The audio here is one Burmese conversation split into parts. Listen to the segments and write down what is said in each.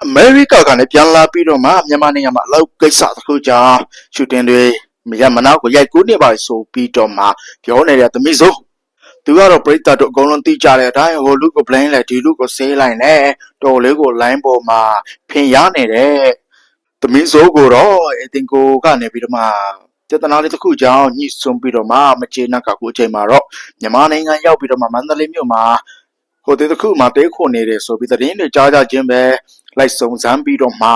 America ကနေပြန်လာပြီးတော့မှမြန်မာနိုင်ငံမှာအလုပ်ကိစ္စတစ်ခုကြောင့်ရှူတင်တွေမနောက်ကိုရိုက်ကူးနေပါဆိုပြီးတော့မှပြောနေတဲ့သမီးစိုးသူကတော့ပြိတ္တာတို့အကုန်လုံးသိကြတဲ့အတိုင်းဟိုလူကို blame လိုက်ဒီလူကိုဆေးလိုက်နဲ့တော်လေးကို line ပေါ်မှာဖင်ရနေတဲ့သမီးစိုးကိုတော့အတင်ကိုကနေပြီးတော့မှစေတနာလေးတစ်ခုကြောင့်ညှိစွန်းပြီးတော့မှမကျေနပ်ကခုအချိန်မှာတော့မြန်မာနိုင်ငံရောက်ပြီးတော့မှမန္တလေးမြို့မှာဟိုတဲ့တစ်ခုမှာတဲခွန်နေတယ်ဆိုပြီးသတင်းတွေကြားကြခြင်းပဲလိုက်စုံစမ်းပြီးတော့မှ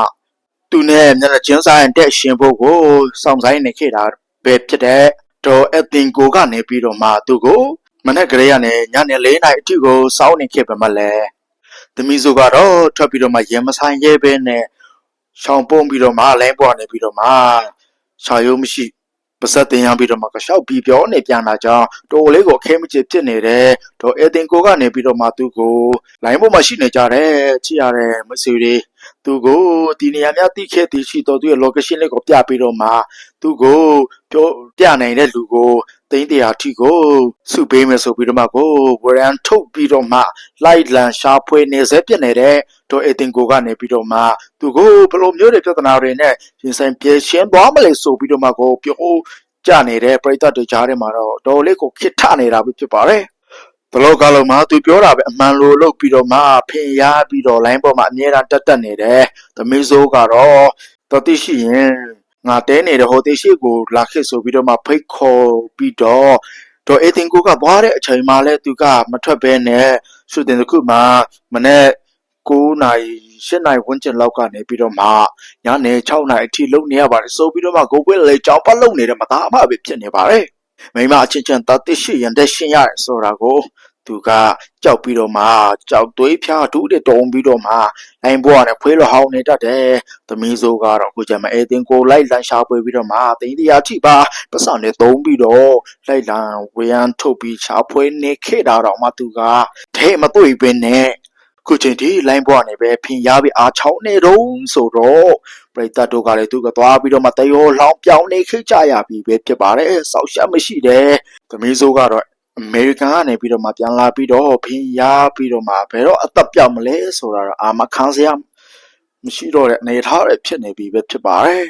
သူနဲ့မျက်နှာချင်းဆိုင်တဲ့ရှင်ဖို့ကိုစောင့်ဆိုင်နေခဲ့တာပဲဖြစ်တဲ့တော့အတင်ကိုကနေပြီးတော့မှသူကိုမနေ့ကလေးကနေညနေ4 နာရီအထိကိုစောင့်နေခဲ့ပါမလဲသမီးစုကတော့ထွက်ပြီးတော့မှရဲမဆိုင်ရဲပဲနဲ့ရှောင်းပုံးပြီးတော့မှလိုင်းပေါ်နေပြီးတော့မှရှာရုံမရှိပါစက်တင်ရပြီးတော့မှကလျှောက်ပြီးပြောနေပြန်တာကြောင့်တော်လေးကိုအခဲမချစ်ဖြစ်နေတဲ့တော့အတင်ကိုကနေပြီးတော့မှသူကိုလိုင်းပေါ်မှာရှိနေကြတယ်ချစ်ရတဲ့မဆွေတွေသူကိုဒီနေရာများသိခဲ့တည်ရှိတော့သူရဲ့ location လေးကိုပြပြီးတော့မှသူကိုပြောပြနိုင်တဲ့လူကိုသိန်း100ထိကိုစုပေးမယ်ဆိုပြီးတော့မှကိုဝရန်ထုတ်ပြီးတော့မှလိုက်လံရှာဖွေနေစေပြနေတဲ့တော့အတင်ကိုကနေပြီးတော့မှသူကိုဘလိုမျိုးတွေပြဿနာတွေနဲ့ရင်ဆိုင်ပြေရှင်းသွားမလဲဆိုပြီးတော့မှကိုပြောကြနေတဲ့ပရိသတ်တွေကြားထဲမှာတော့တော်လေးကိုခစ်ထနေတာပဲဖြစ်ပါတယ်ဘလောကလုံးမှာသူပြောတာပဲအမှန်လို့လုပ်ပြီးတော့မှဖင်ရပြီးတော့ line ပေါ်မှာအမြဲတမ်းတက်နေတယ်သမီးစိုးကတော့တတိရှိရင်ငါတဲနေတဲ့ဟိုတေရှိကိုလာခဲ့ဆိုပြီးတော့မှဖိတ်ခေါ်ပြီးတော့အတင်ကိုကသွားတဲ့အချိန်မှာလဲသူကမထွက်ဘဲနဲ့ရှူတင်တစ်ခုမှမနေ့9 နာရီ10 နာရီဝန်းကျင်လောက်ကနေပြီးတော့မှညနေ6 နာရီအထိလုံနေရပါတယ်ဆိုပြီးတော့မှကိုကွင်းလေကြောင်းပတ်လုံနေတဲ့မသားအမပဲဖြစ်နေပါတယ်မိမအချင်းချင်းတတိရှိရင်တက်ရှင်ရတယ်ဆိုတာကိုသူကကြောက်ပြီးတော့မှကြောက်သွေးဖြားဒူးတဲ့တုံပြီးတော့မှလိုင်းဘွားနဲ့ဖွေးလို့ဟောင်းနေတတ်တယ်သမီးစိုးကတော့အခုကျမှအတင်ကိုလိုက်လန်ရှာဖွေပြီးတော့မှသိန်း100ထိပါပတ်စံနဲ့သုံးပြီးတော့လိုက်လန်ဝရန်ထုတ်ပြီးရှာဖွေနေခဲ့တာတော့မှသူကထဲမတွေ့ပင်နဲ့ခုချိန်ထိလိုင်းဘွားနဲ့ပဲဖင်ရပြီးအားချောင်းနေတော့ဆိုတော့ပရိသတ်တို့ကလည်းသူကသွားပြီးတော့မှတရောလောင်းပြောင်းနေခိကြရပြီပဲဖြစ်ပါတယ်စောက်ရှက်မရှိတယ်သမီးစိုးကတော့အမေရိကန်ကနေပြီးတော့မှပြန်လာပြီးတော့ဖင်ရပြီးတော့မှဘယ်တော့အသက်ပြောက်မလဲဆိုတာတော့အာမခံစရာမရှိတော့တဲ့အနေထားတွေဖြစ်နေပြီပဲဖြစ်ပါတယ်